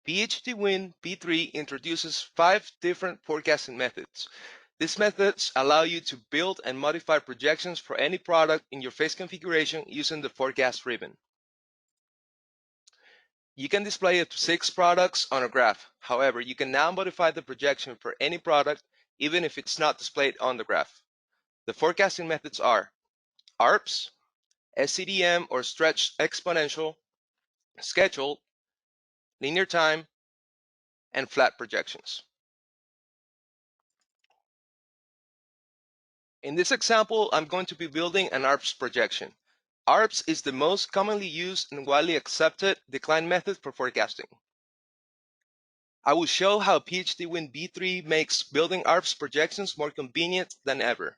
PHDwin V3 introduces 5 different forecasting methods. These methods allow you to build and modify projections for any product in your phase configuration using the forecast ribbon. You can display up to 6 products on a graph. However, you can now modify the projection for any product even if it's not displayed on the graph. The forecasting methods are ARPS, SCDM or stretched exponential, scheduled, linear time, and flat projections. In this example, I'm going to be building an ARPS projection. ARPS is the most commonly used and widely accepted decline method for forecasting. I will show how PHDwin V3 makes building ARPS projections more convenient than ever.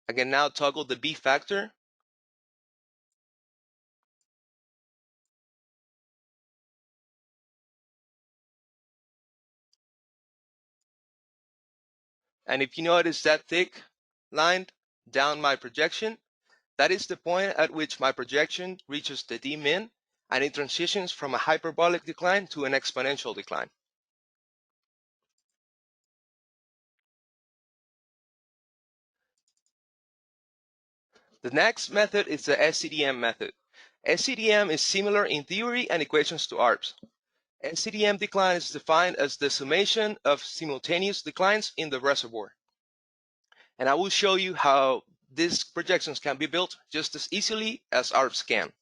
I can now toggle the B factor. And if you notice that thick line down my projection, that is the point at which my projection reaches the D min and it transitions from a hyperbolic decline to an exponential decline. The next method is the SCDM method. SCDM is similar in theory and equations to ARPS. SCDM decline is defined as the summation of simultaneous declines in the reservoir. And I will show you how these projections can be built just as easily as ARPS can.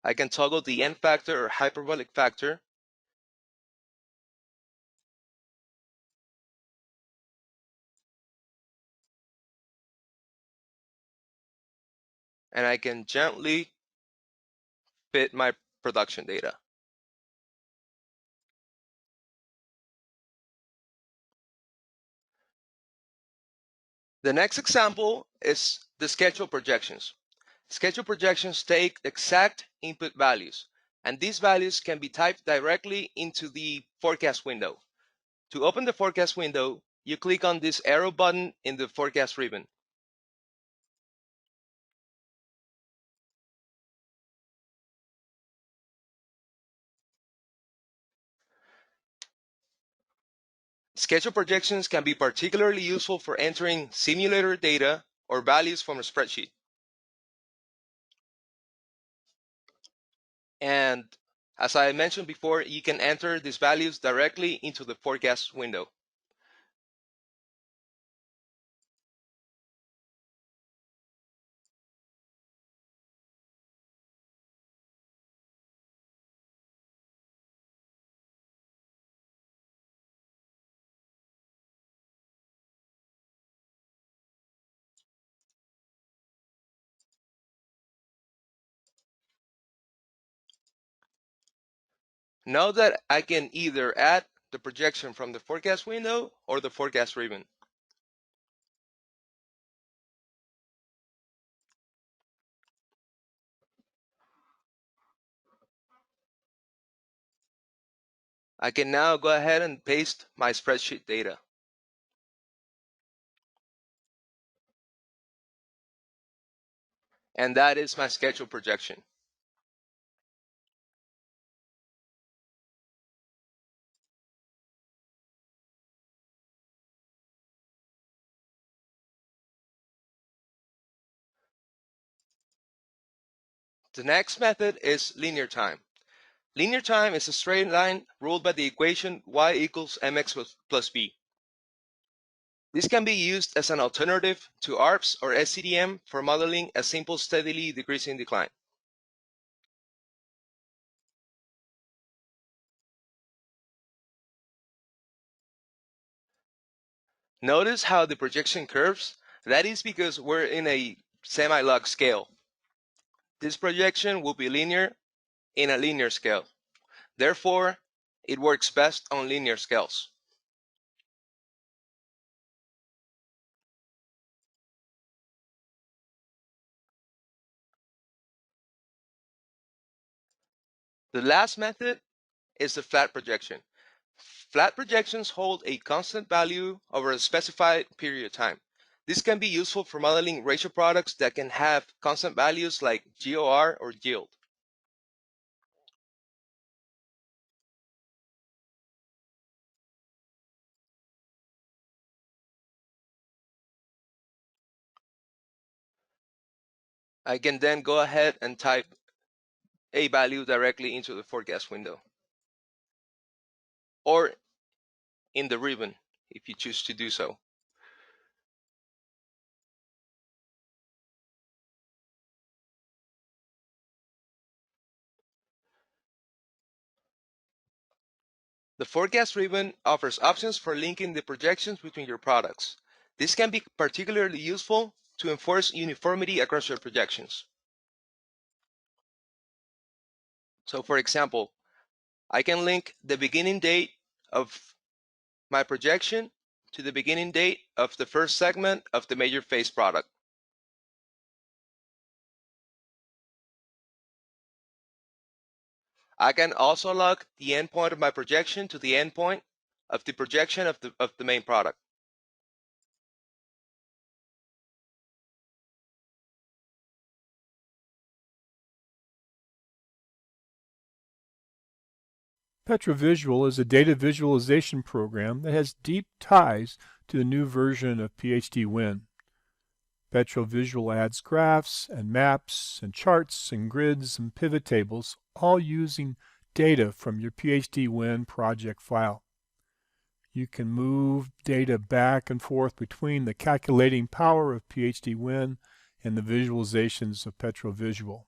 I can toggle the N factor or hyperbolic factor. And I can gently fit my production data. The next example is the schedule projections. Schedule projections take exact input values, and these values can be typed directly into the forecast window. To open the forecast window, you click on this arrow button in the forecast ribbon. Schedule projections can be particularly useful for entering simulator data or values from a spreadsheet. And as I mentioned before, you can enter these values directly into the forecast window. Note that I can either add the projection from the forecast window or the forecast ribbon. I can now go ahead and paste my spreadsheet data. And that is my schedule projection. The next method is linear time. Linear time is a straight line ruled by the equation y equals mx plus b. This can be used as an alternative to ARPS or SCDM for modeling a simple steadily decreasing decline. Notice how the projection curves? That is because we're in a semi-log scale. This projection will be linear in a linear scale. Therefore, it works best on linear scales. The last method is the flat projection. Flat projections hold a constant value over a specified period of time. This can be useful for modeling ratio products that can have constant values like GOR or yield. I can then go ahead and type a value directly into the forecast window or in the ribbon if you choose to do so. The forecast ribbon offers options for linking the projections between your products. This can be particularly useful to enforce uniformity across your projections. So for example, I can link the beginning date of my projection to the beginning date of the first segment of the major phase product. I can also log the endpoint of my projection to the endpoint of the projection of the main product. PetroVisual is a data visualization program that has deep ties to the new version of PHDwin. PetroVisual adds graphs and maps and charts and grids and pivot tables, all using data from your PHDwin project file. You can move data back and forth between the calculating power of PHDwin and the visualizations of PetroVisual.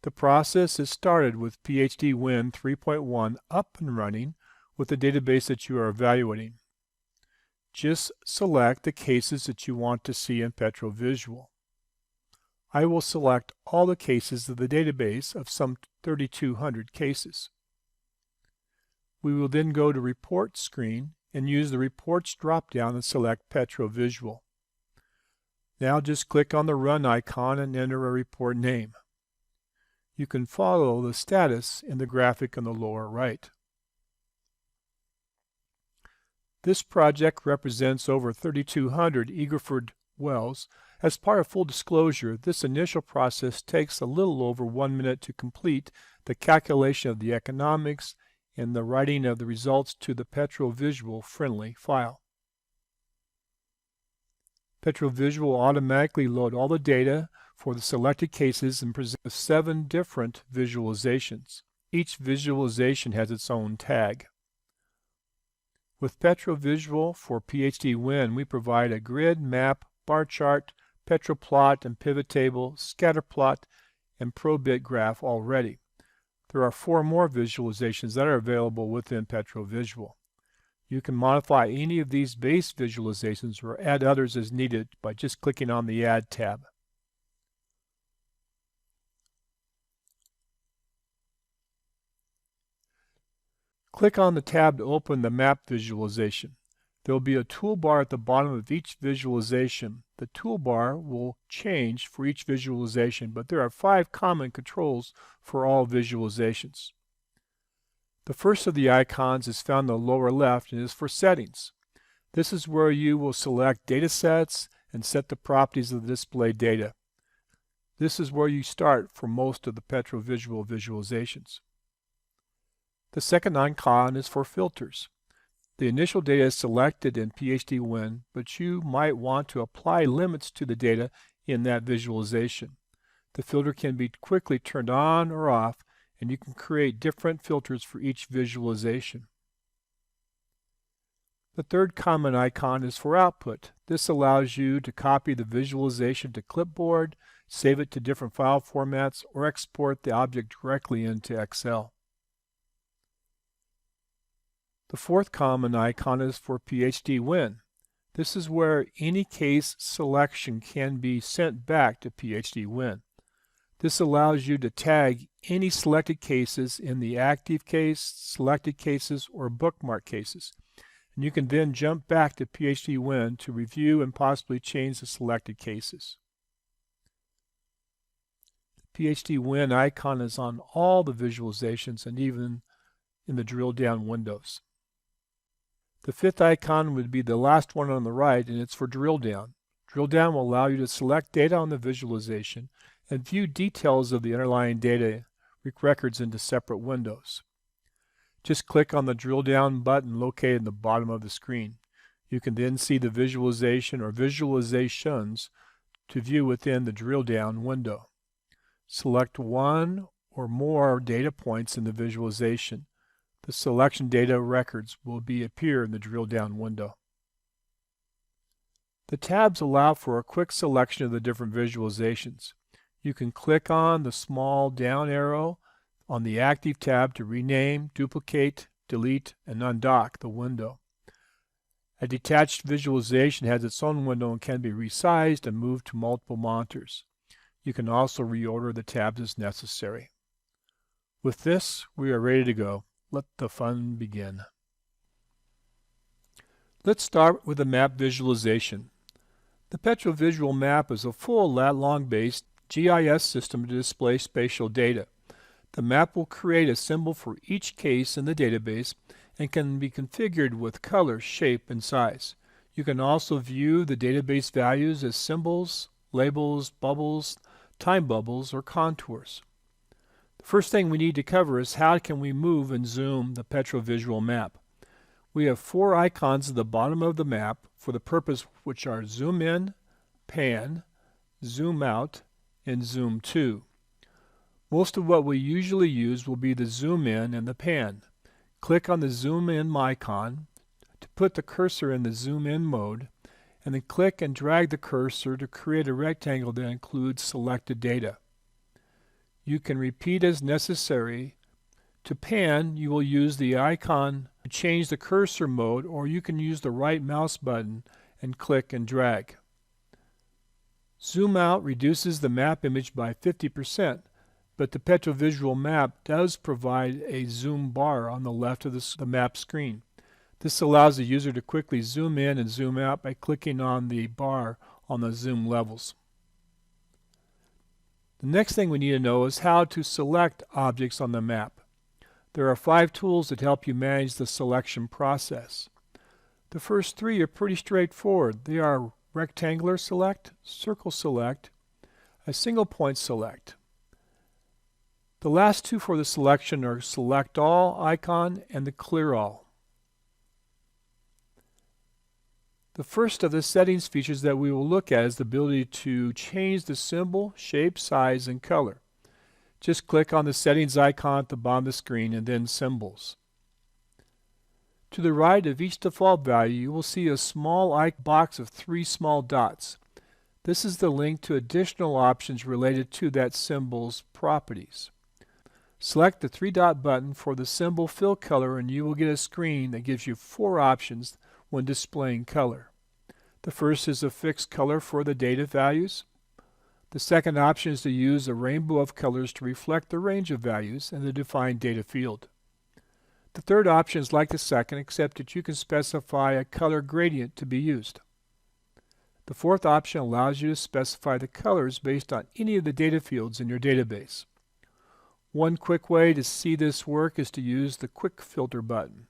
The process is started with PHDwin 3.1 up and running with the database that you are evaluating. Just select the cases that you want to see in PetroVisual. I will select all the cases of the database of some 3,200 cases. We will then go to Report screen and use the Reports drop-down and select PetroVisual. Now just click on the Run icon and enter a report name. You can follow the status in the graphic on the lower right. This project represents over 3,200 Eagleford wells. As part of full disclosure, this initial process takes a little over 1 minute to complete the calculation of the economics and the writing of the results to the PetroVisual friendly file. PetroVisual will automatically load all the data for the selected cases and present 7 different visualizations. Each visualization has its own tag. With PetroVisual for PHDwin, we provide a grid, map, bar chart, petroplot and pivot table, scatter plot, and probit graph already. There are 4 more visualizations that are available within PetroVisual. You can modify any of these base visualizations or add others as needed by just clicking on the Add tab. Click on the tab to open the map visualization. There will be a toolbar at the bottom of each visualization. The toolbar will change for each visualization, but there are 5 common controls for all visualizations. The first of the icons is found in the lower left and is for settings. This is where you will select data sets and set the properties of the displayed data. This is where you start for most of the PetroVisual visualizations. The second icon is for filters. The initial data is selected in PHDwin, but you might want to apply limits to the data in that visualization. The filter can be quickly turned on or off, and you can create different filters for each visualization. The third common icon is for output. This allows you to copy the visualization to clipboard, save it to different file formats, or export the object directly into Excel. The fourth common icon is for PHDwin. This is where any case selection can be sent back to PHDwin. This allows you to tag any selected cases in the active case, selected cases, or bookmark cases. And you can then jump back to PHDwin to review and possibly change the selected cases. PHDwin icon is on all the visualizations and even in the drill down windows. The fifth icon would be the last one on the right, and it's for drill down. Drill down will allow you to select data on the visualization and view details of the underlying data records into separate windows. Just click on the drill down button located in the bottom of the screen. You can then see the visualization or visualizations to view within the drill down window. Select one or more data points in the visualization. The selection data records will appear in the drill down window. The tabs allow for a quick selection of the different visualizations. You can click on the small down arrow on the Active tab to rename, duplicate, delete, and undock the window. A detached visualization has its own window and can be resized and moved to multiple monitors. You can also reorder the tabs as necessary. With this, we are ready to go. Let the fun begin. Let's start with the map visualization. The PetroVisual map is a full lat-long-based GIS system to display spatial data. The map will create a symbol for each case in the database and can be configured with color, shape, and size. You can also view the database values as symbols, labels, bubbles, time bubbles, or contours. The first thing we need to cover is how can we move and zoom the PetroVisual map. We have four icons at the bottom of the map for the purpose which are zoom in, pan, zoom out, and zoom to. Most of what we usually use will be the zoom in and the pan. Click on the zoom in icon to put the cursor in the zoom in mode, and then click and drag the cursor to create a rectangle that includes selected data. You can repeat as necessary. To pan, you will use the icon to change the cursor mode, or you can use the right mouse button and click and drag. Zoom out reduces the map image by 50%, but the PetroVisual map does provide a zoom bar on the left of the map screen. This allows the user to quickly zoom in and zoom out by clicking on the bar on the zoom levels. The next thing we need to know is how to select objects on the map. There are 5 tools that help you manage the selection process. The first 3 are pretty straightforward. They are rectangular select, circle select, a single point select. The last 2 for the selection are select all icon and the clear all. The first of the settings features that we will look at is the ability to change the symbol, shape, size, and color. Just click on the settings icon at the bottom of the screen and then symbols. To the right of each default value, you will see a small box of 3 small dots. This is the link to additional options related to that symbol's properties. Select the 3-dot button for the symbol fill color and you will get a screen that gives you 4 options when displaying color. The first is a fixed color for the data values. The second option is to use a rainbow of colors to reflect the range of values in the defined data field. The third option is like the second, except that you can specify a color gradient to be used. The fourth option allows you to specify the colors based on any of the data fields in your database. One quick way to see this work is to use the Quick Filter button.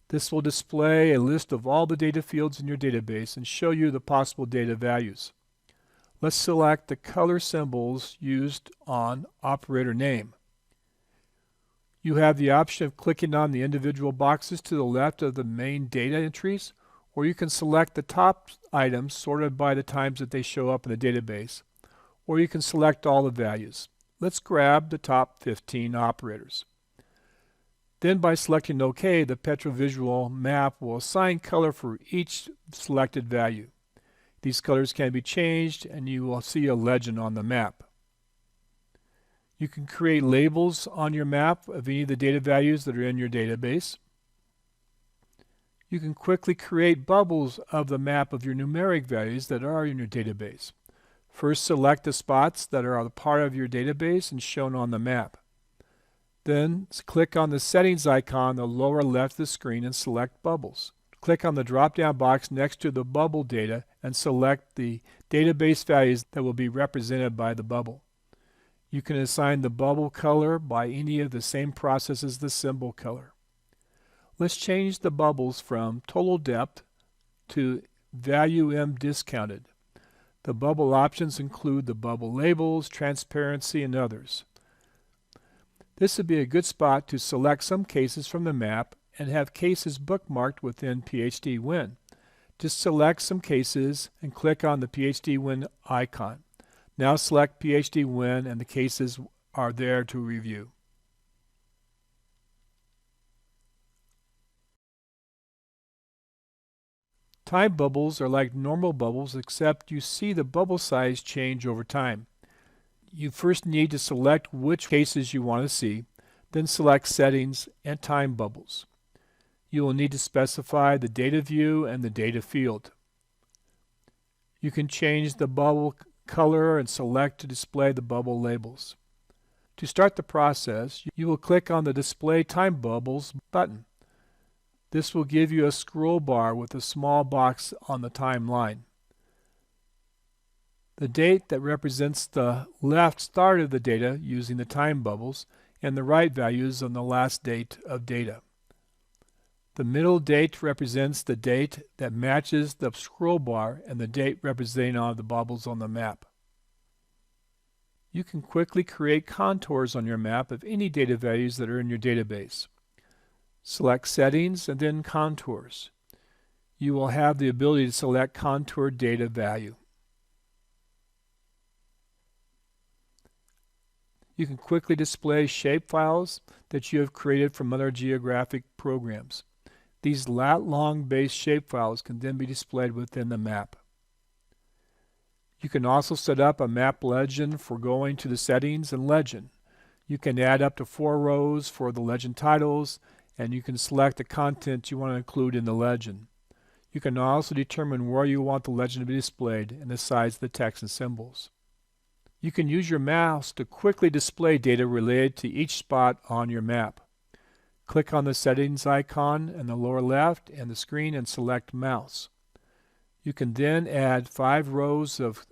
This will display a list of all the data fields in your database and show you the possible data values. Let's select the color symbols used on operator name. You have the option of clicking on the individual boxes to the left of the main data entries, or you can select the top items sorted by the times that they show up in the database, or you can select all the values. Let's grab the top 15 operators. Then by selecting OK, the PetroVisual map will assign color for each selected value. These colors can be changed and you will see a legend on the map. You can create labels on your map of any of the data values that are in your database. You can quickly create bubbles of the map of your numeric values that are in your database. First, select the spots that are a part of your database and shown on the map. Then click on the settings icon on the lower left of the screen and select bubbles. Click on the drop-down box next to the bubble data and select the database values that will be represented by the bubble. You can assign the bubble color by any of the same process as the symbol color. Let's change the bubbles from total depth to value M discounted. The bubble options include the bubble labels, transparency, and others. This would be a good spot to select some cases from the map and have cases bookmarked within PHDwin. Just select some cases and click on the PHDwin icon. Now select PHDwin and the cases are there to review. Time bubbles are like normal bubbles, except you see the bubble size change over time. You first need to select which cases you want to see, then select Settings and Time Bubbles. You will need to specify the data view and the data field. You can change the bubble color and select to display the bubble labels. To start the process, you will click on the Display Time Bubbles button. This will give you a scroll bar with a small box on the timeline. The date that represents the left start of the data using the time bubbles, and the right values on the last date of data. The middle date represents the date that matches the scroll bar and the date representing all the bubbles on the map. You can quickly create contours on your map of any data values that are in your database. Select Settings and then Contours. You will have the ability to select contour data value. You can quickly display shapefiles that you have created from other geographic programs. These lat-long based shapefiles can then be displayed within the map. You can also set up a map legend for going to the settings and legend. You can add up to 4 rows for the legend titles, and you can select the content you want to include in the legend. You can also determine where you want the legend to be displayed and the size of the text and symbols. You can use your mouse to quickly display data related to each spot on your map. Click on the settings icon in the lower left and the screen and select Mouse. You can then add 5 rows of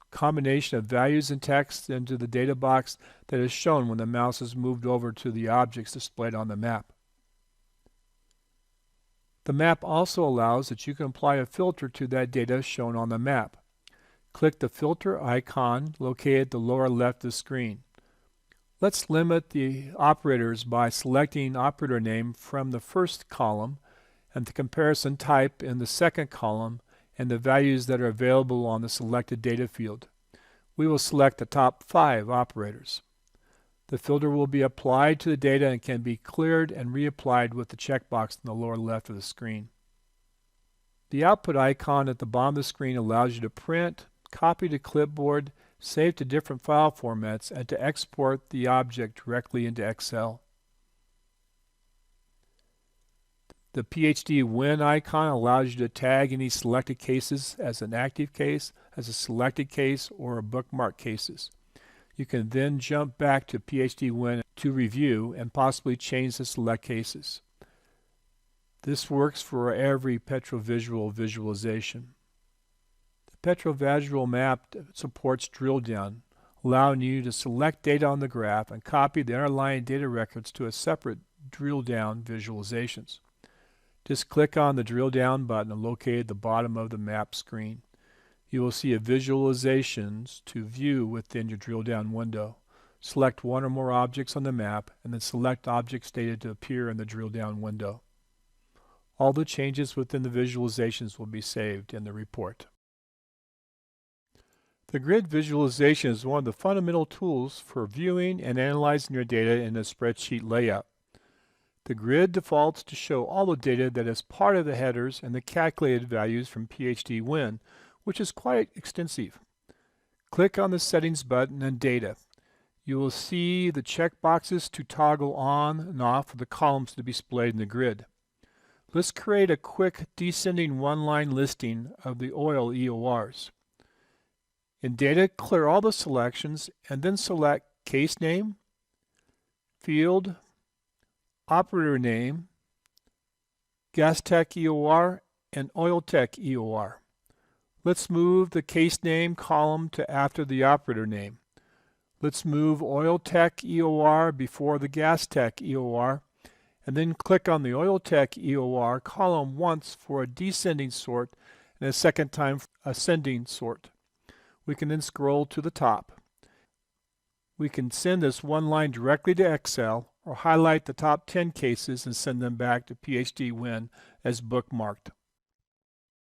combination of values and text into the data box that is shown when the mouse is moved over to the objects displayed on the map. The map also allows that you can apply a filter to that data shown on the map. Click the filter icon located at the lower left of the screen. Let's limit the operators by selecting operator name from the first column and the comparison type in the second column and the values that are available on the selected data field. We will select the top 5 operators. The filter will be applied to the data and can be cleared and reapplied with the checkbox in the lower left of the screen. The output icon at the bottom of the screen allows you to print, copy to clipboard, save to different file formats, and to export the object directly into Excel. The PHDwin icon allows you to tag any selected cases as an active case, as a selected case, or a bookmark cases. You can then jump back to PHDwin to review and possibly change the select cases. This works for every PetroVisual visualization. The PetroVisual map supports drill down, allowing you to select data on the graph and copy the underlying data records to a separate drill down visualizations. Just click on the drill down button located at the bottom of the map screen. You will see a visualizations to view within your drill down window. Select one or more objects on the map and then select objects data to appear in the drill down window. All the changes within the visualizations will be saved in the report. The grid visualization is one of the fundamental tools for viewing and analyzing your data in a spreadsheet layout. The grid defaults to show all the data that is part of the headers and the calculated values from PHDwin, which is quite extensive. Click on the Settings button and Data. You will see the checkboxes to toggle on and off the columns to be displayed in the grid. Let's create a quick descending one-line listing of the oil EORs. In Data, clear all the selections and then select Case Name, Field, Operator Name, Gas Tech EOR, and Oil Tech EOR. Let's move the Case Name column to after the operator name. Let's move Oil Tech EOR before the Gas Tech EOR, and then click on the Oil Tech EOR column once for a descending sort and a second time for ascending sort. We can then scroll to the top. We can send this one line directly to Excel or highlight the top 10 cases and send them back to PHDwin as bookmarked.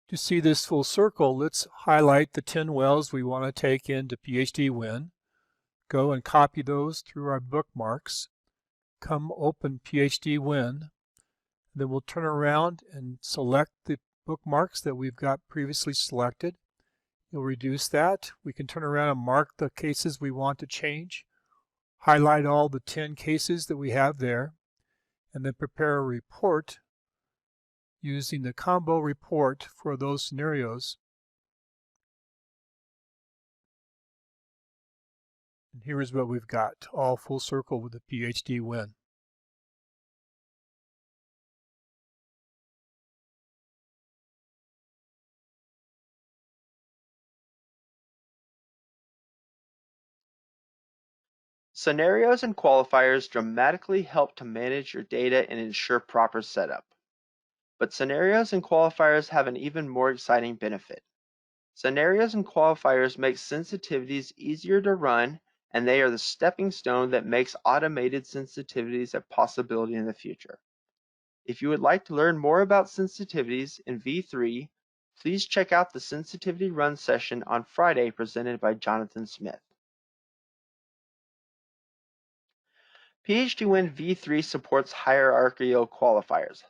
To see this full circle, let's highlight the 10 wells we want to take into PHDwin. Go and copy those through our bookmarks. Come open PHDwin. Then we'll turn around and select the bookmarks that we've got previously selected. You'll reduce that. We can turn around and mark the cases we want to change. Highlight all the 10 cases that we have there, and then prepare a report using the combo report for those scenarios. And here's what we've got, all full circle with the PHDwin. Scenarios and qualifiers dramatically help to manage your data and ensure proper setup. But scenarios and qualifiers have an even more exciting benefit. Scenarios and qualifiers make sensitivities easier to run, and they are the stepping stone that makes automated sensitivities a possibility in the future. If you would like to learn more about sensitivities in V3, please check out the Sensitivity Run session on Friday presented by Jonathan Smith. PHDwin V3 supports hierarchical qualifiers.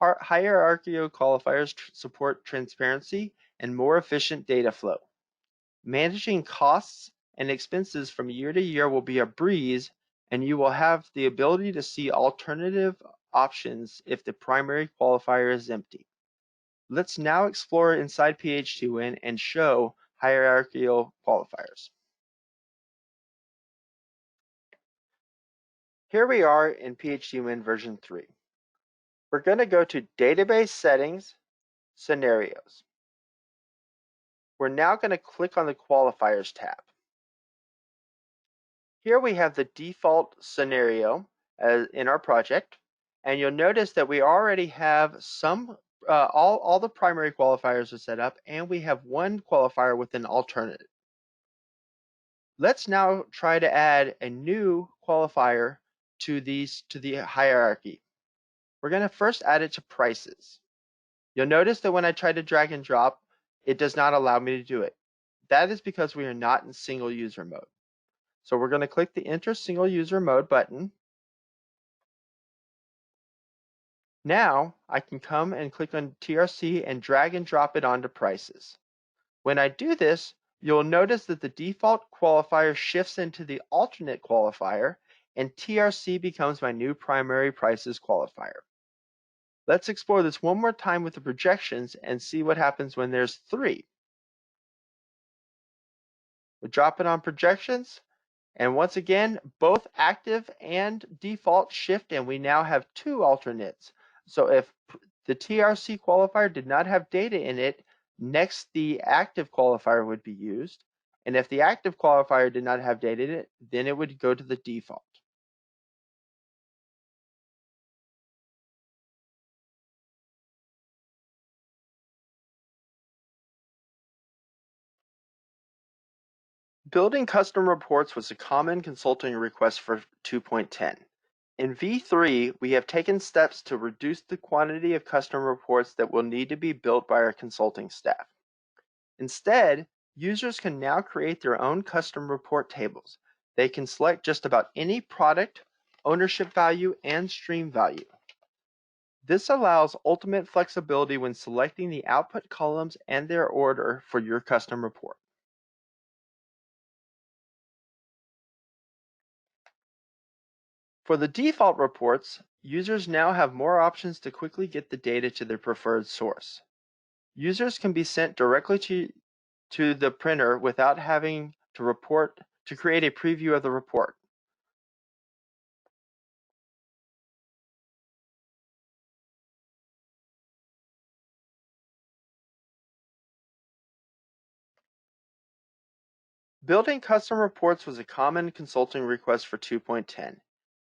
Hierarchical qualifiers support transparency and more efficient data flow. Managing costs and expenses from year to year will be a breeze, and you will have the ability to see alternative options if the primary qualifier is empty. Let's now explore inside PHDwin and show hierarchical qualifiers. Here we are in PHDwin version 3. We're going to go to Database Settings, Scenarios. We're now going to click on the Qualifiers tab. Here we have the default scenario in our project, and you'll notice that we already have all the primary qualifiers are set up, and we have one qualifier with an alternative. Let's now try to add a new qualifier to the hierarchy. We're going to first add it to prices. You'll notice that when I try to drag and drop, it does not allow me to do it. That is because we are not in single user mode. So we're going to click the Enter Single User Mode button. Now I can come and click on TRC and drag and drop it onto prices. When I do this, you'll notice that the default qualifier shifts into the alternate qualifier, and TRC becomes my new primary prices qualifier. Let's explore this one more time with the projections and see what happens when there's 3. We drop it on projections, and once again, both active and default shift, and we now have 2 alternates. So if the TRC qualifier did not have data in it, next the active qualifier would be used. And if the active qualifier did not have data in it, then it would go to the default. Building custom reports was a common consulting request for 2.10. In V3, we have taken steps to reduce the quantity of custom reports that will need to be built by our consulting staff. Instead, users can now create their own custom report tables. They can select just about any product, ownership value, and stream value. This allows ultimate flexibility when selecting the output columns and their order for your custom report. For the default reports, users now have more options to quickly get the data to their preferred source. Users can be sent directly to the printer without having to create a preview of the report. Building custom reports was a common consulting request for 2.10.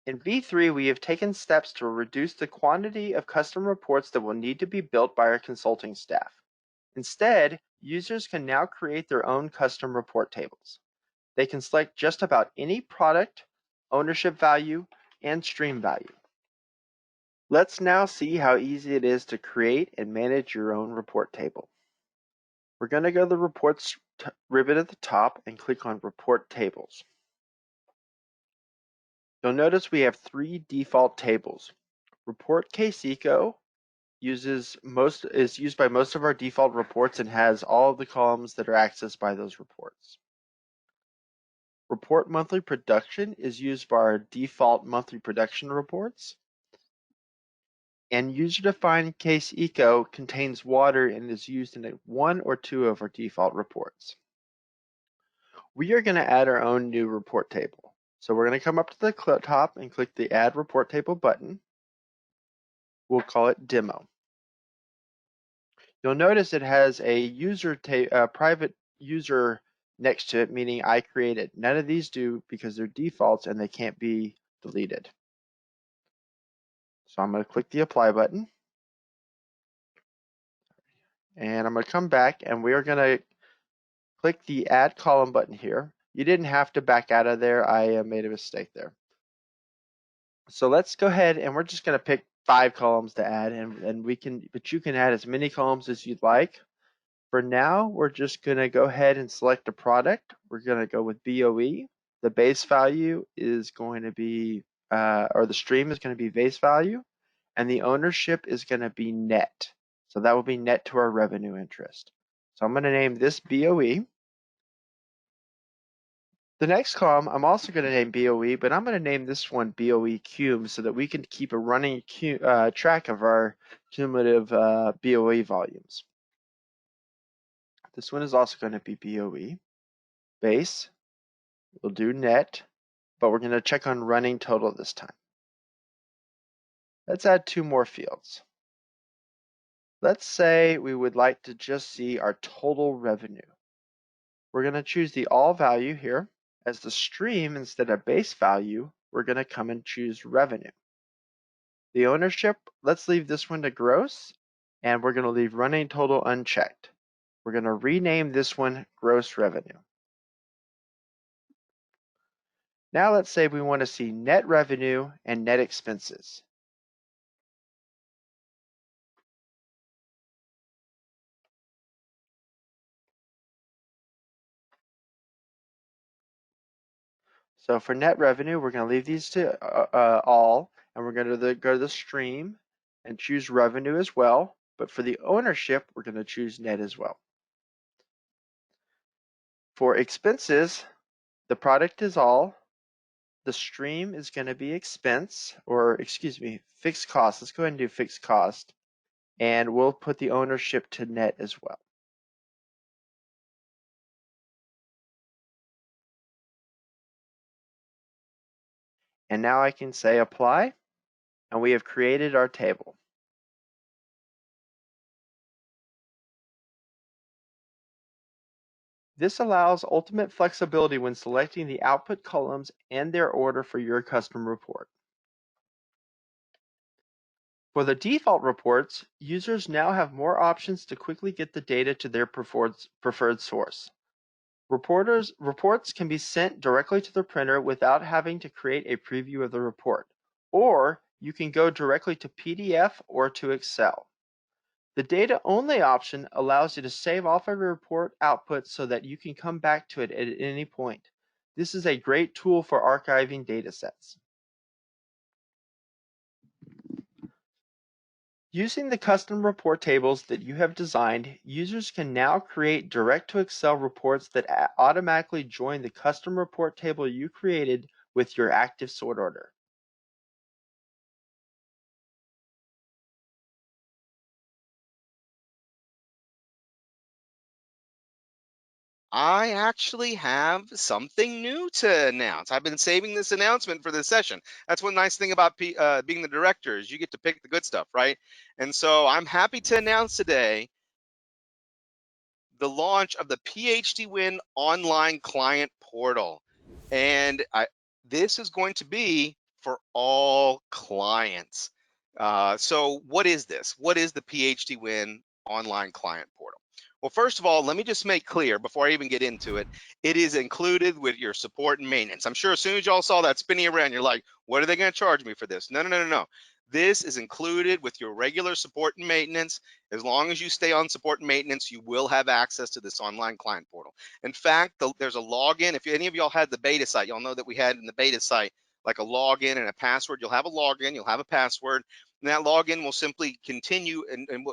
In V3, we have taken steps to reduce the quantity of custom reports that will need to be built by our consulting staff. Instead, users can now create their own custom report tables. They can select just about any product, ownership value, and stream value. Let's now see how easy it is to create and manage your own report table. We're going to go to the Reports ribbon at the top and click on Report Tables. You'll notice we have 3 default tables. Report Case Eco is used by most of our default reports and has all of the columns that are accessed by those reports. Report Monthly Production is used by our default monthly production reports. And User-Defined Case Eco contains water and is used in 1 or 2 of our default reports. We are going to add our own new report table. So we're going to come up to the top and click the Add Report Table button. We'll call it Demo. You'll notice it has a private user next to it, meaning I created. None of these do because they're defaults and they can't be deleted. So I'm going to click the Apply button. And I'm going to come back and we are going to click the Add Column button here. You didn't have to back out of there. I made a mistake there. So let's go ahead and we're just going to pick 5 columns to add, but you can add as many columns as you'd like. For now, we're just going to go ahead and select a product. We're going to go with BOE. The base value is going to be, or the stream is going to be base value, and the ownership is going to be net. So that will be net to our revenue interest. So I'm going to name this BOE. The next column, I'm also going to name BOE, but I'm going to name this one BOE Cum so that we can keep a running track of our cumulative BOE volumes. This one is also going to be BOE. Base, we'll do net, but we're going to check on running total this time. Let's add 2 more fields. Let's say we would like to just see our total revenue. We're going to choose the all value here. As the stream, instead of base value, we're going to come and choose revenue. The ownership, let's leave this one to gross, and we're going to leave running total unchecked. We're going to rename this one gross revenue. Now let's say we want to see net revenue and net expenses. So for net revenue, we're going to leave these to all, and we're going to go to the stream and choose revenue as well. But for the ownership, we're going to choose net as well. For expenses, the product is all. The stream is going to be expense, or excuse me, fixed cost. Let's go ahead and do fixed cost. And we'll put the ownership to net as well. And now I can say apply, and we have created our table. This allows ultimate flexibility when selecting the output columns and their order for your custom report. For the default reports, users now have more options to quickly get the data to their preferred source. Reports can be sent directly to the printer without having to create a preview of the report, or you can go directly to PDF or to Excel. The data only option allows you to save off of your report output so that you can come back to it at any point. This is a great tool for archiving datasets. Using the custom report tables that you have designed, users can now create direct-to-Excel reports that automatically join the custom report table you created with your active sort order. I actually have something new to announce. I've been saving this announcement for this session. That's one nice thing about being the director is you get to pick the good stuff, right? And so I'm happy to announce today the launch of the PHDwin online client portal. And this is going to be for all clients. So what is this? What is the PHDwin online client portal? Well, first of all, let me just make clear before I even get into it, it is included with your support and maintenance. I'm sure as soon as y'all saw that spinning around, you're like, what are they going to charge me for this? No, no, no, no, no. This is included with your regular support and maintenance. As long as you stay on support and maintenance, you will have access to this online client portal. In fact, there's a login. If any of y'all had the beta site, y'all know that we had in the beta site like a login and a password. You'll have a login, you'll have a password, and that login will simply continue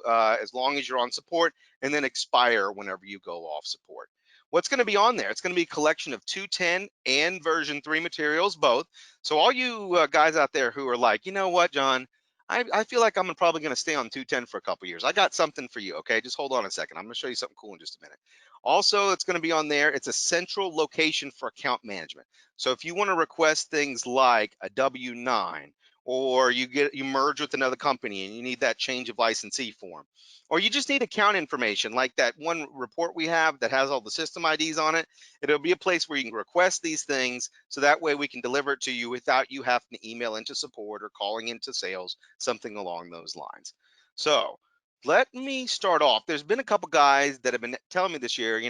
as long as you're on support and then expire whenever you go off support. What's going to be on there? It's going to be a collection of 2.10 and version 3 materials, both. So all you guys out there who are like, you know what, John, I feel like I'm probably going to stay on 2.10 for a couple years. I got something for you, okay? Just hold on a second. I'm going to show you something cool in just a minute. Also, it's going to be on there. It's a central location for account management. So if you want to request things like a W-9, or you merge with another company and you need that change of licensee form, or you just need account information like that one report we have that has all the system IDs on it, it'll be a place where you can request these things, so that way we can deliver it to you without you having to email into support or calling into sales, something along those lines. So let me start off. There's been a couple guys that have been telling me this year,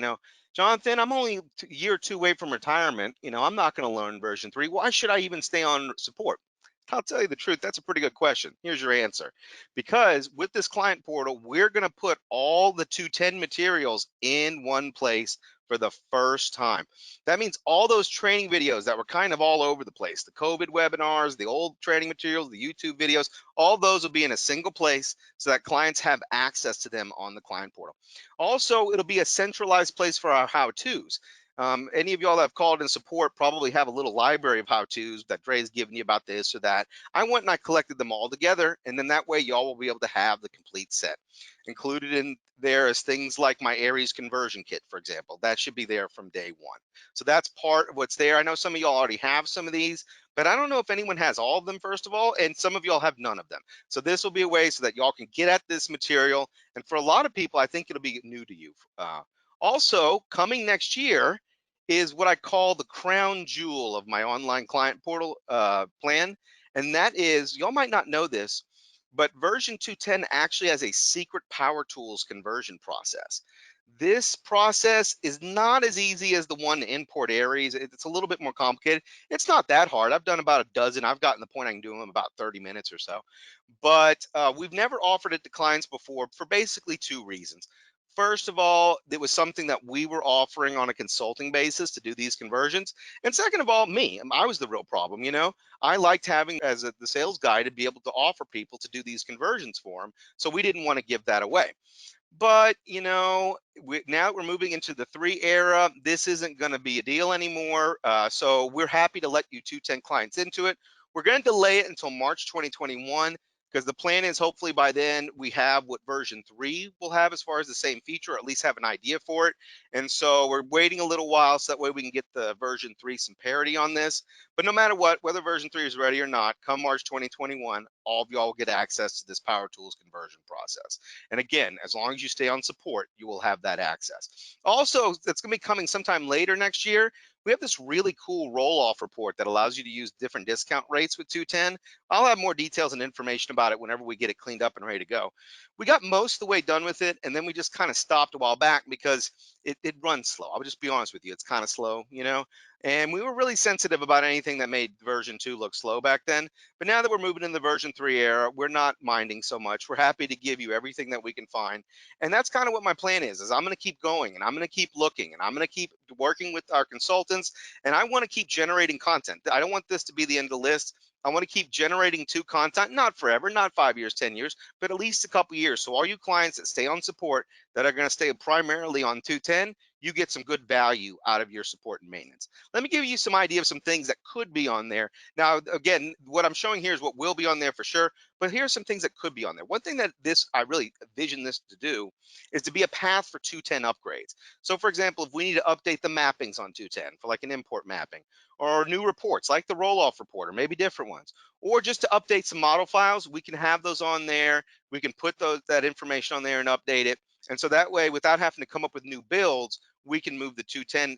Jonathan, I'm only a year or two away from retirement. I'm not going to learn version 3. Why should I even stay on support? I'll tell you the truth, that's a pretty good question. Here's your answer. Because with this client portal, we're going to put all the 210 materials in one place for the first time. That means all those training videos that were kind of all over the place, the COVID webinars, the old training materials, the YouTube videos, all those will be in a single place so that clients have access to them on the client portal. Also, it'll be a centralized place for our how-tos. Any of y'all that have called in support probably have a little library of how-tos that Dre's given you about this or that. I went and I collected them all together, and then that way y'all will be able to have the complete set. Included in there is things like my Aries conversion kit, for example. That should be there from day one. So that's part of what's there. I know some of y'all already have some of these, but I don't know if anyone has all of them, first of all, and some of y'all have none of them. So this will be a way so that y'all can get at this material. And for a lot of people, I think it'll be new to you. Also, coming next year is what I call the crown jewel of my online client portal plan. And that is, y'all might not know this, but version 2.10 actually has a secret power tools conversion process. This process is not as easy as the one to import Aries. It's a little bit more complicated. It's not that hard. I've done about a dozen. I've gotten the point I can do them in about 30 minutes or so. But we've never offered it to clients before for basically two reasons. First of all, it was something that we were offering on a consulting basis to do these conversions. And second of all, I was the real problem. I liked having the sales guy to be able to offer people to do these conversions for them. So we didn't want to give that away. But now we're moving into the 3 era. This isn't going to be a deal anymore. So we're happy to let you 210 clients into it. We're going to delay it until March 2021 because the plan is hopefully by then we have what version 3 will have as far as the same feature, or at least have an idea for it. And so we're waiting a little while so that way we can get the version 3 some parity on this. But no matter what, whether version 3 is ready or not, come March 2021, all of y'all will get access to this Power Tools conversion process. And again, as long as you stay on support, you will have that access. Also, that's going to be coming sometime later next year. We have this really cool roll-off report that allows you to use different discount rates with 210. I'll have more details and information about it whenever we get it cleaned up and ready to go. We got most of the way done with it, and then we just kind of stopped a while back because it runs slow. I'll just be honest with you. It's kind of slow, and we were really sensitive about anything that made version 2 look slow back then. But now that we're moving in the version 3 era, we're not minding so much. We're happy to give you everything that we can find. And that's kind of what my plan is I'm going to keep going, and I'm going to keep looking, and I'm going to keep working with our consultants, and I want to keep generating content. I don't want this to be the end of the list. I want to keep generating content, not forever, not 5 years, 10 years, but at least a couple years. So all you clients that stay on support, that are going to stay primarily on 210, you get some good value out of your support and maintenance. Let me give you some idea of some things that could be on there. Now, again, what I'm showing here is what will be on there for sure, but here's some things that could be on there. One thing that I really envision this to do is to be a path for 210 upgrades. So for example, if we need to update the mappings on 210 for like an import mapping, or new reports like the roll-off report, or maybe different ones, or just to update some model files, we can have those on there. We can put that information on there and update it. And so that way, without having to come up with new builds, we can move the 2.10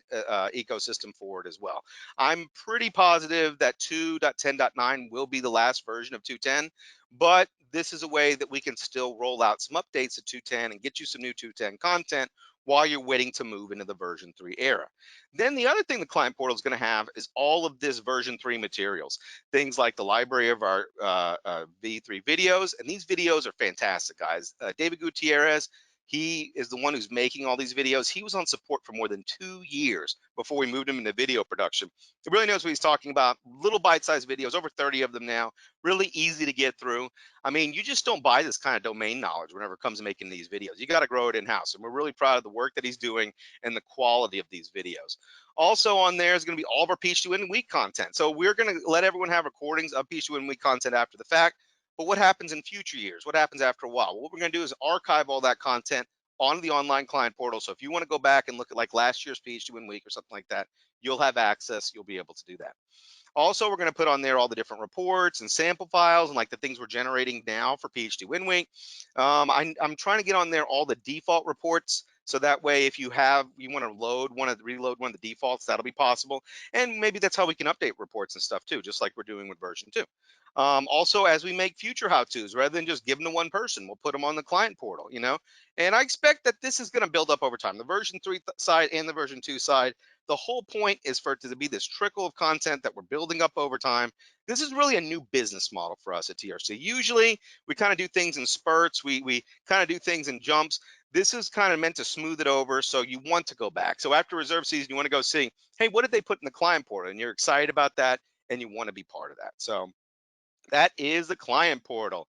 ecosystem forward as well. I'm pretty positive that 2.10.9 will be the last version of 2.10, but this is a way that we can still roll out some updates to 2.10 and get you some new 2.10 content while you're waiting to move into the version 3 era. Then the other thing the client portal is going to have is all of this version 3 materials, things like the library of our V3 videos. And these videos are fantastic, guys. David Gutierrez, he is the one who's making all these videos. He was on support for more than 2 years before we moved him into video production. He really knows what he's talking about. Little bite-sized videos, over 30 of them now, really easy to get through. I mean, you just don't buy this kind of domain knowledge whenever it comes to making these videos. You got to grow it in-house. And we're really proud of the work that he's doing and the quality of these videos. Also on there is going to be all of our PHDwin Week content. So we're going to let everyone have recordings of PHDwin Week content after the fact. But what happens in future years? What happens after a while? Well, what we're going to do is archive all that content on the online client portal. So if you want to go back and look at like last year's PHDwin Week or something like that, you'll have access. You'll be able to do that. Also, we're going to put on there all the different reports and sample files and like the things we're generating now for PHDwin Week. I'm trying to get on there all the default reports. So that way, if you want to reload one of the defaults, that'll be possible. And maybe that's how we can update reports and stuff too, just like we're doing with version 2. Also, as we make future how-tos, rather than just give them to one person, we'll put them on the client portal, and I expect that this is going to build up over time. The version 3 side and the version 2 side, the whole point is for it to be this trickle of content that we're building up over time. This is really a new business model for us at TRC. Usually we kind of do things in spurts. We kind of do things in jumps. This is kind of meant to smooth it over, so you want to go back. So after reserve season, you want to go see, hey, what did they put in the client portal? And you're excited about that, and you want to be part of that. So that is the client portal.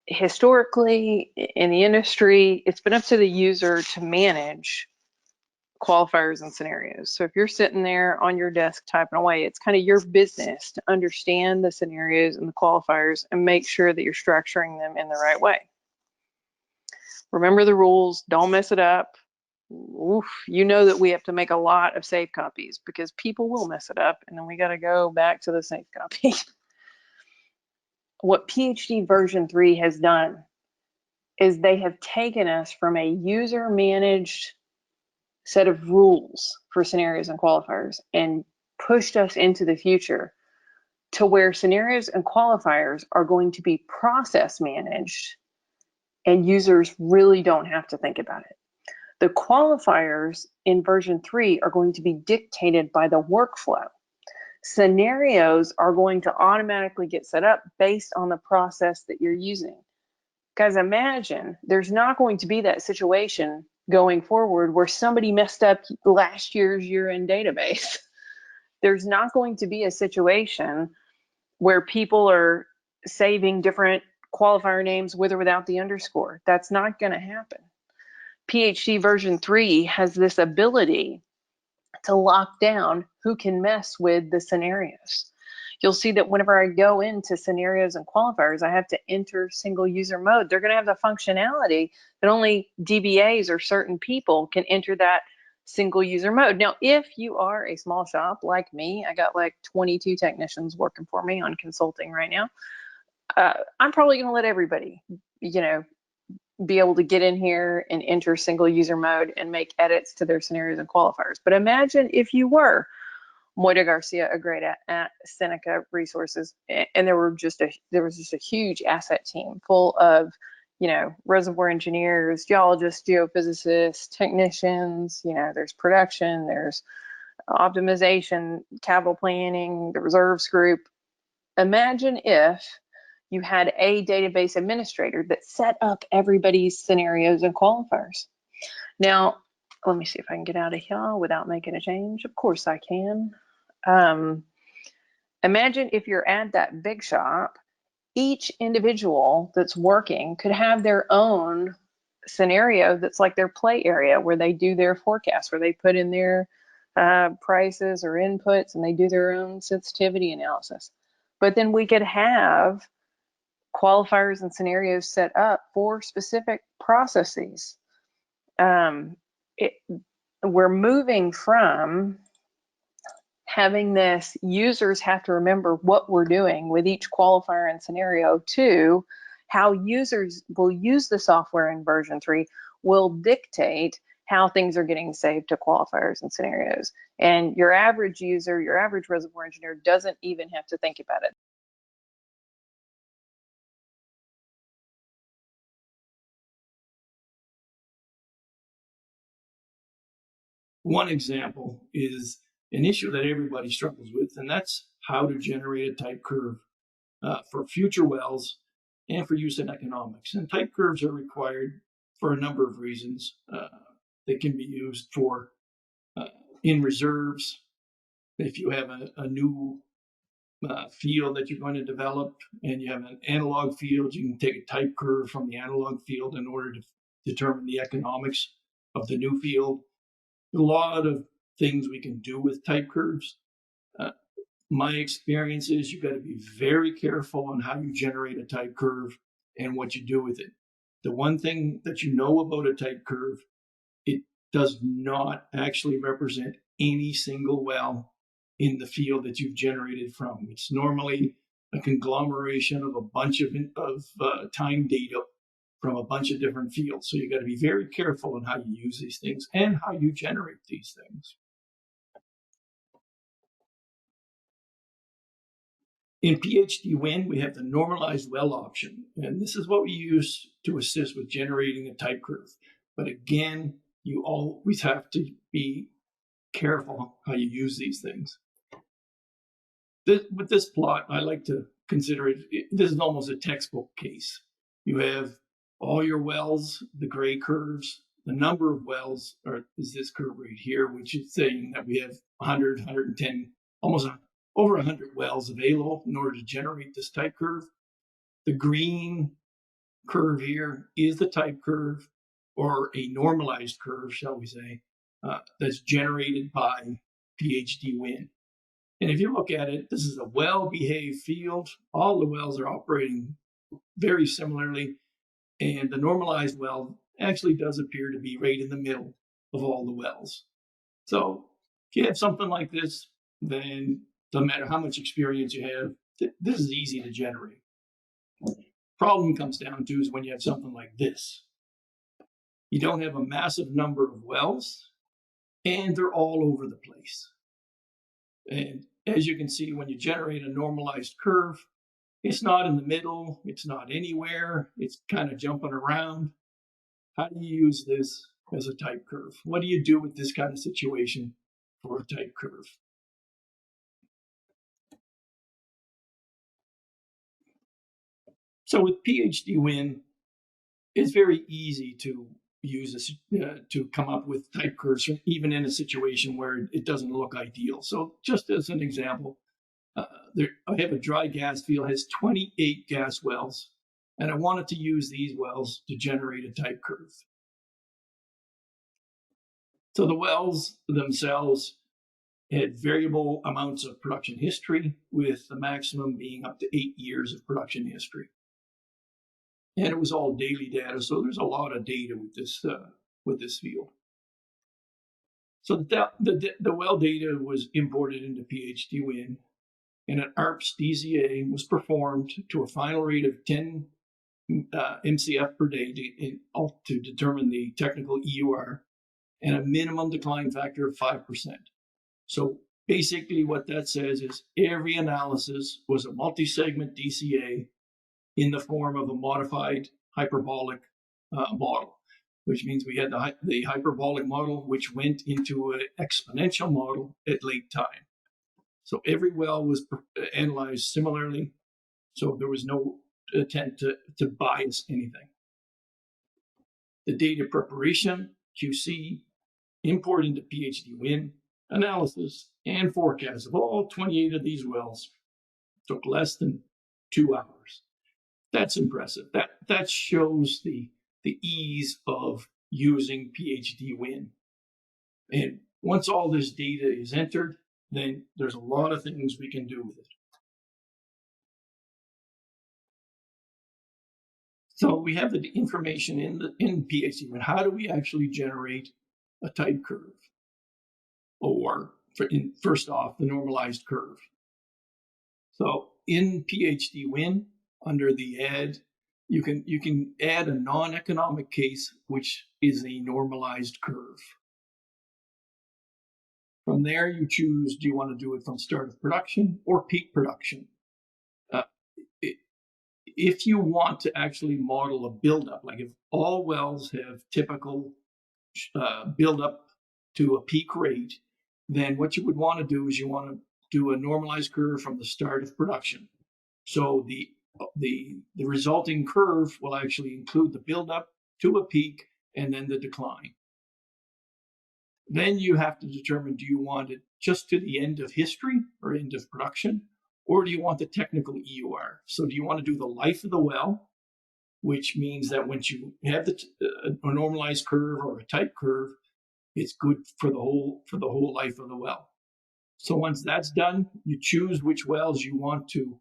Historically, in the industry, it's been up to the user to manage qualifiers and scenarios. So if you're sitting there on your desk typing away, it's kind of your business to understand the scenarios and the qualifiers and make sure that you're structuring them in the right way. Remember the rules, don't mess it up. Oof, you know that we have to make a lot of safe copies because people will mess it up, and then we got to go back to the safe copy. What PhD version 3 has done is they have taken us from a user managed set of rules for scenarios and qualifiers and pushed us into the future to where scenarios and qualifiers are going to be process managed and users really don't have to think about it. The qualifiers in version 3 are going to be dictated by the workflow. Scenarios are going to automatically get set up based on the process that you're using. Guys, imagine there's not going to be that situation going forward where somebody messed up last year's year-end database. There's not going to be a situation where people are saving different qualifier names with or without the underscore. That's not going to happen. PhD version 3 has this ability to lock down who can mess with the scenarios. You'll see that whenever I go into scenarios and qualifiers, I have to enter single user mode. They're going to have the functionality that only DBAs or certain people can enter that single user mode. Now, if you are a small shop like me, I got like 22 technicians working for me on consulting right now. I'm probably going to let everybody, be able to get in here and enter single user mode and make edits to their scenarios and qualifiers. But imagine if you were Moida Garcia, a great at Seneca Resources, and there was just a huge asset team full of, reservoir engineers, geologists, geophysicists, technicians. There's production, there's optimization, capital planning, the reserves group. Imagine if you had a database administrator that set up everybody's scenarios and qualifiers. Now, let me see if I can get out of here without making a change. Of course I can. Imagine if you're at that big shop, each individual that's working could have their own scenario that's like their play area where they do their forecasts, where they put in their prices or inputs and they do their own sensitivity analysis. But then we could have qualifiers and scenarios set up for specific processes. We're moving from having this, users have to remember what we're doing with each qualifier and scenario. Two, how users will use the software in version 3 will dictate how things are getting saved to qualifiers and scenarios. And your average user, your average reservoir engineer doesn't even have to think about it. One example is an issue that everybody struggles with, and that's how to generate a type curve for future wells and for use in economics. And type curves are required for a number of reasons. They can be used for in reserves. If you have a new field that you're going to develop and you have an analog field, you can take a type curve from the analog field in order to determine the economics of the new field. A lot of things we can do with type curves. My experience is you've got to be very careful on how you generate a type curve and what you do with it. The one thing that you know about a type curve, it does not actually represent any single well in the field that you've generated from. It's normally a conglomeration of a bunch of time data from a bunch of different fields. So you got to be very careful on how you use these things and how you generate these things. In PHDwin, we have the Normalized Well option, and this is what we use to assist with generating a type curve. But again, you always have to be careful how you use these things. With this plot, I like to consider it, this is almost a textbook case. You have all your wells, the gray curves, the number of wells is this curve right here, which is saying that we have 100, 110, almost over 100 wells available in order to generate this type curve. The green curve here is the type curve, or a normalized curve, shall we say, that's generated by PHDwin. And if you look at it, this is a well-behaved field. All the wells are operating very similarly, and the normalized well actually does appear to be right in the middle of all the wells. So if you have something like this, then no matter how much experience you have, this is easy to generate. Problem comes down to is when you have something like this. You don't have a massive number of wells, and they're all over the place. And as you can see, when you generate a normalized curve, it's not in the middle, it's not anywhere, it's kind of jumping around. How do you use this as a type curve? What do you do with this kind of situation for a type curve? So with PHDwin, it's very easy to use this to come up with type curves, even in a situation where it doesn't look ideal. So just as an example, I have a dry gas field, has 28 gas wells, and I wanted to use these wells to generate a type curve. So the wells themselves had variable amounts of production history, with the maximum being up to 8 years of production history. And it was all daily data, so there's a lot of data with this field. So the well data was imported into PHDwin, and an ARPS DCA was performed to a final rate of 10 MCF per day to determine the technical EUR, and a minimum decline factor of 5%. So basically what that says is every analysis was a multi-segment DCA in the form of a modified hyperbolic model, which means we had the hyperbolic model, which went into an exponential model at late time. So every well was analyzed similarly, so there was no attempt to bias anything. The data preparation, QC, import into PHDwin, analysis, and forecast of all 28 of these wells took less than 2 hours. That's impressive. That shows the ease of using PHDwin. And once all this data is entered, then there's a lot of things we can do with it. So we have the information in PHDwin. How do we actually generate a type curve? Or first off, the normalized curve. So in PHDwin, under the add, you can add a non-economic case, which is a normalized curve. From there, you choose, do you want to do it from start of production or peak production? If you want to actually model a buildup, like if all wells have typical buildup to a peak rate, then what you would want to do is you want to do a normalized curve from the start of production. So the resulting curve will actually include the buildup to a peak and then the decline. Then you have to determine, do you want it just to the end of history or end of production, or do you want the technical EUR? So do you want to do the life of the well, which means that once you have a normalized curve or a type curve, it's good for the whole life of the well. So once that's done, you choose which wells you want to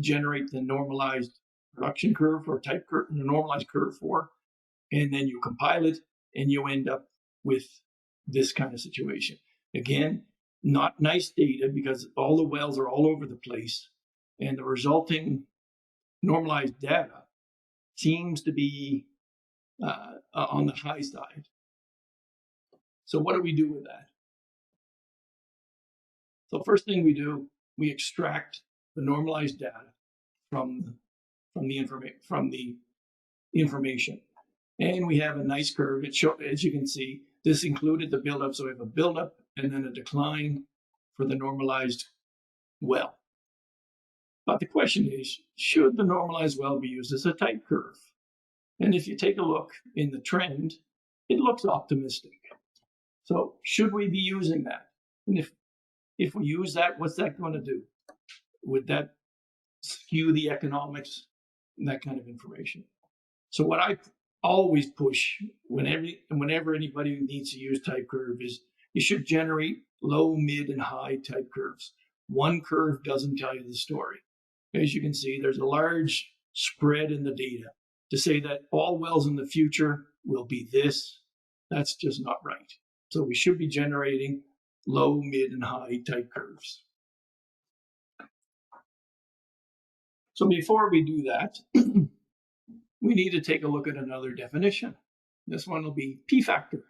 generate the normalized production curve or type curve, the normalized curve for, and then you compile it, and you end up with this kind of situation. Again, not nice data because all the wells are all over the place, and the resulting normalized data seems to be on the high side. So what do we do with that? So first thing we do, we extract the normalized data from the information, and we have a nice curve. It shows, as you can see, this included the buildup, so we have a buildup and then a decline for the normalized well. But the question is, should the normalized well be used as a type curve? And if you take a look in the trend, it looks optimistic. So should we be using that? And if we use that, what's that going to do? Would that skew the economics and that kind of information? So what I always push whenever anybody needs to use type curve is you should generate low, mid, and high type curves. One curve doesn't tell you the story. As you can see, there's a large spread in the data. To say that all wells in the future will be this, that's just not right. So we should be generating low, mid, and high type curves. So before we do that, we need to take a look at another definition. This one will be P factor,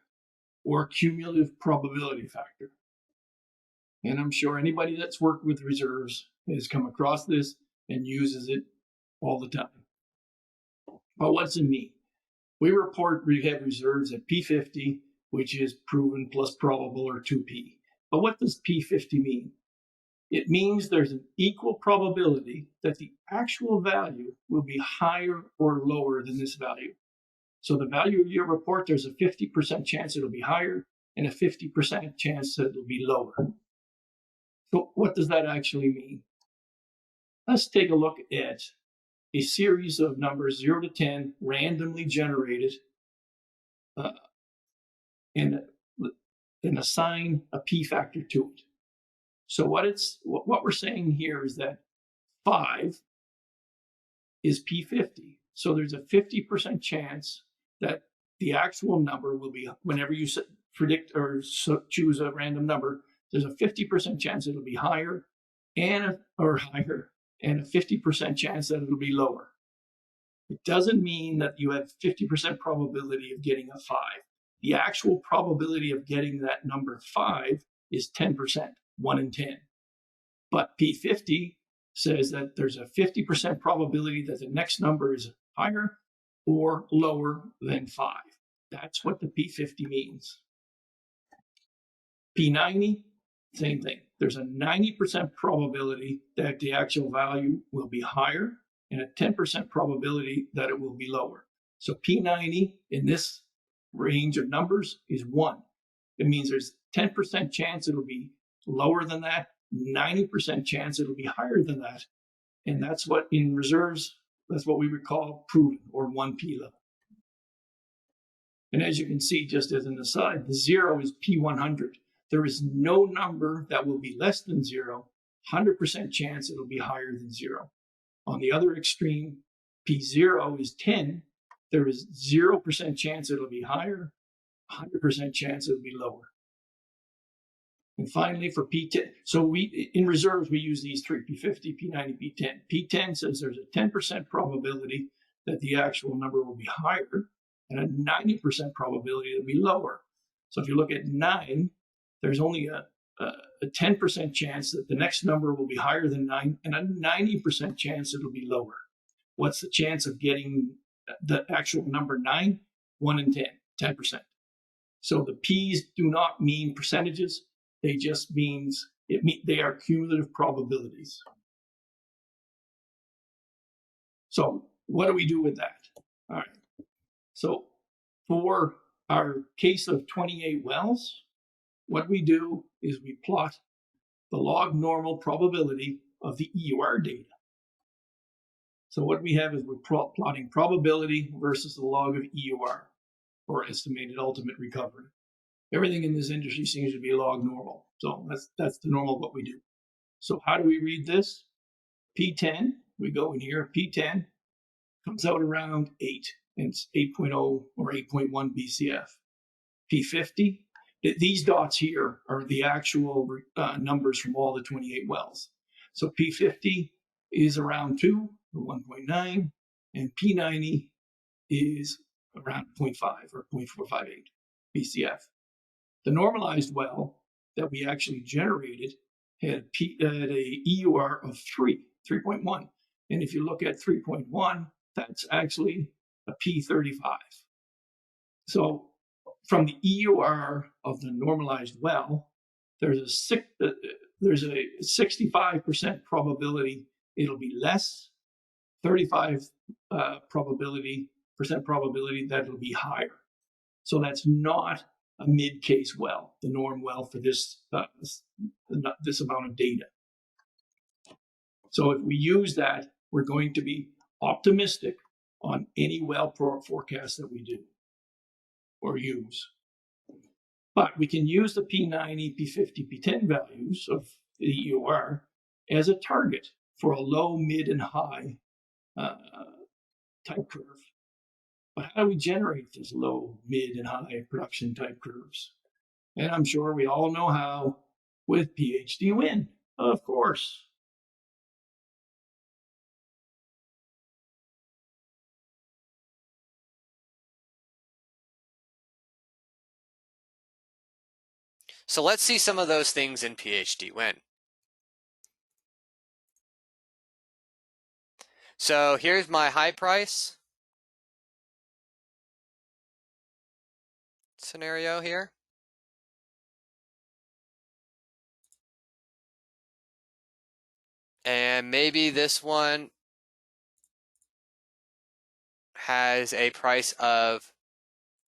or cumulative probability factor. And I'm sure anybody that's worked with reserves has come across this and uses it all the time. But what's it mean? We have reserves at P50, which is proven plus probable, or 2P. But what does P50 mean? It means there's an equal probability that the actual value will be higher or lower than this value. So the value of your report, there's a 50% chance it'll be higher and a 50% chance that it'll be lower. So what does that actually mean? Let's take a look at a series of numbers 0 to 10 randomly generated and assign a P factor to it. So what we're saying here is that 5 is P50. So there's a 50% chance that the actual number will be, whenever you predict or choose a random number, there's a 50% chance it'll be higher and a 50% chance that it'll be lower. It doesn't mean that you have 50% probability of getting a 5. The actual probability of getting that number 5 is 10%, 1 in 10. But P50 says that there's a 50% probability that the next number is higher or lower than 5. That's what the P50 means. P90, same thing. There's a 90% probability that the actual value will be higher and a 10% probability that it will be lower. So P90 in this range of numbers is 1. It means there's 10% chance it'll be lower than that, 90% chance it'll be higher than that. And that's what in reserves, that's what we would call proven, or 1P level. And as you can see, just as an aside, the 0 is P100. There is no number that will be less than 0, 100% chance it'll be higher than 0. On the other extreme, P0 is 10. There is 0% chance it'll be higher, 100% chance it'll be lower. And finally, for P10, so we in reserves we use these three: P50, P90, P10. P10 says there's a 10% probability that the actual number will be higher, and a 90% probability that it'll be lower. So if you look at 9, there's only a 10% chance that the next number will be higher than 9, and a 90% chance it'll be lower. What's the chance of getting the actual number 9? 1 in 10, 10%. So the P's do not mean percentages. They just means they are cumulative probabilities. So what do we do with that? All right. So for our case of 28 wells, what we do is we plot the log normal probability of the EUR data. So what we have is we're plotting probability versus the log of EUR, or estimated ultimate recovery. Everything in this industry seems to be log normal. So that's the normal what we do. So how do we read this? P10, we go in here, P10 comes out around 8, and it's 8.0 or 8.1 BCF. P50, these dots here are the actual numbers from all the 28 wells. So P50 is around 2 or 1.9, and P90 is around 0.5 or 0.458 BCF. The normalized well that we actually generated had a EUR of 3.1. And if you look at 3.1, that's actually a P35. So from the EUR of the normalized well, there's a 65% probability it'll be less, 35% probability that it'll be higher. So that's not a mid-case well, the norm well for this amount of data. So if we use that, we're going to be optimistic on any well forecast that we do or use. But we can use the P90, P50, P10 values of the EUR as a target for a low, mid, and high type curve. But how do we generate these low, mid, and high production type curves? And I'm sure we all know how, with PHDwin, of course. So let's see some of those things in PHDwin. So here's my high price scenario here. And maybe this one has a price of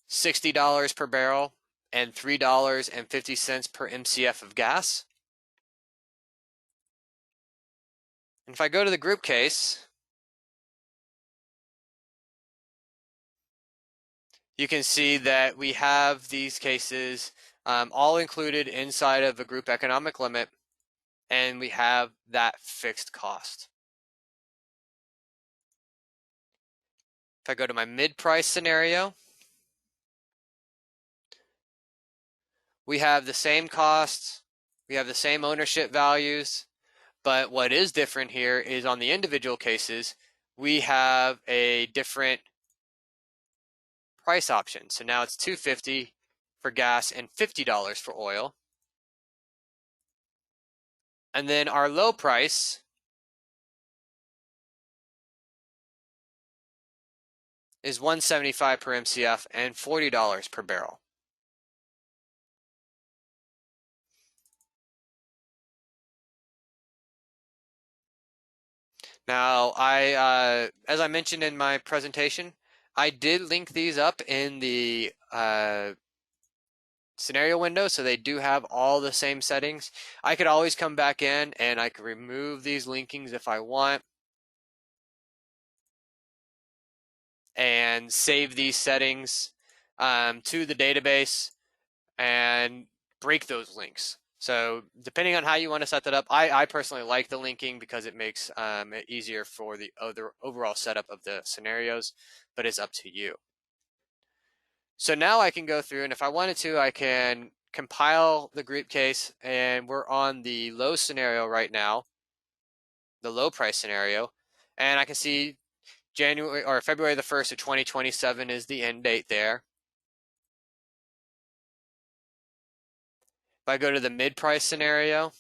$60 per barrel and $3.50 per MCF of gas. And if I go to the group case, you can see that we have these cases all included inside of a group economic limit, and we have that fixed cost. If I go to my mid-price scenario, we have the same costs, we have the same ownership values, but what is different here is on the individual cases, we have a different price option. So now it's $2.50 for gas and $50 for oil. And then our low price is $1.75 per MCF and $40 per barrel. Now, as I mentioned in my presentation, I did link these up in the scenario window, so they do have all the same settings. I could always come back in and I could remove these linkings if I want and save these settings to the database and break those links. So depending on how you want to set that up, I personally like the linking because it makes it easier for the overall setup of the scenarios, but it's up to you. So now I can go through, and if I wanted to, I can compile the group case, and we're on the low scenario right now, the low price scenario, and I can see January or February the 1st of 2027 is the end date there. If I go to the mid price scenario,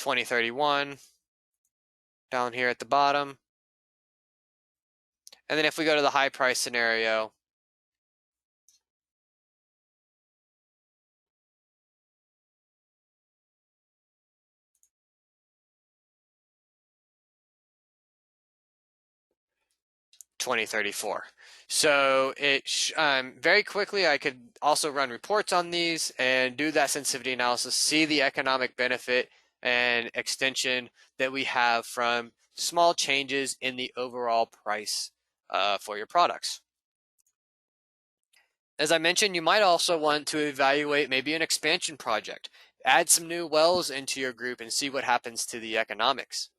$20.31 down here at the bottom. And then if we go to the high price scenario, $20.34. So it very quickly I could also run reports on these and do that sensitivity analysis, see the economic benefit and extension that we have from small changes in the overall price for your products. As I mentioned, you might also want to evaluate maybe an expansion project. Add some new wells into your group and see what happens to the economics.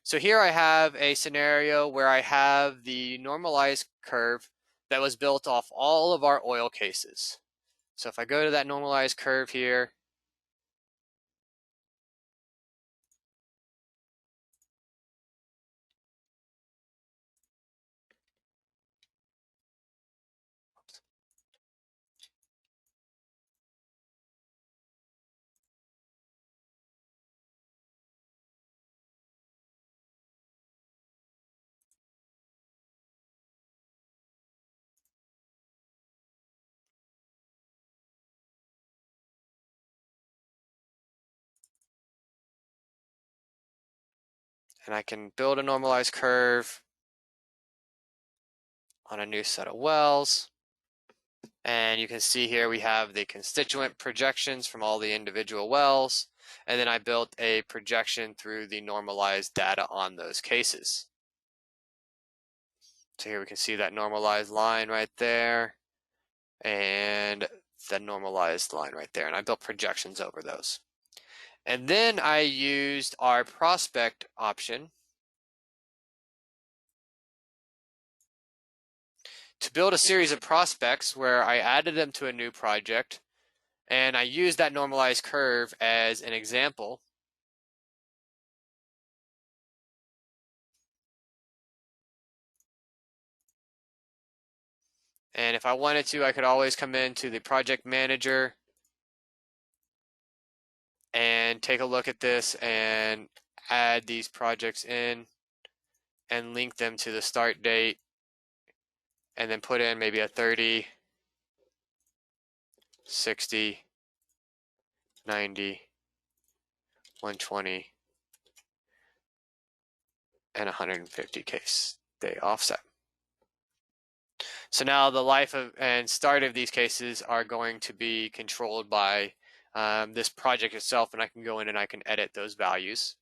So here I have a scenario where I have the normalized curve that was built off all of our oil cases. So if I go to that normalized curve here, and I can build a normalized curve on a new set of wells. And you can see here we have the constituent projections from all the individual wells. And then I built a projection through the normalized data on those cases. So here we can see that normalized line right there and the normalized line right there. And I built projections over those. And then I used our prospect option to build a series of prospects where I added them to a new project, and I used that normalized curve as an example. And if I wanted to, I could always come into the project manager and take a look at this and add these projects in and link them to the start date, and then put in maybe a 30, 60, 90, 120, and 150 case day offset. So now the life of and start of these cases are going to be controlled by this project itself, and I can go in and I can edit those values.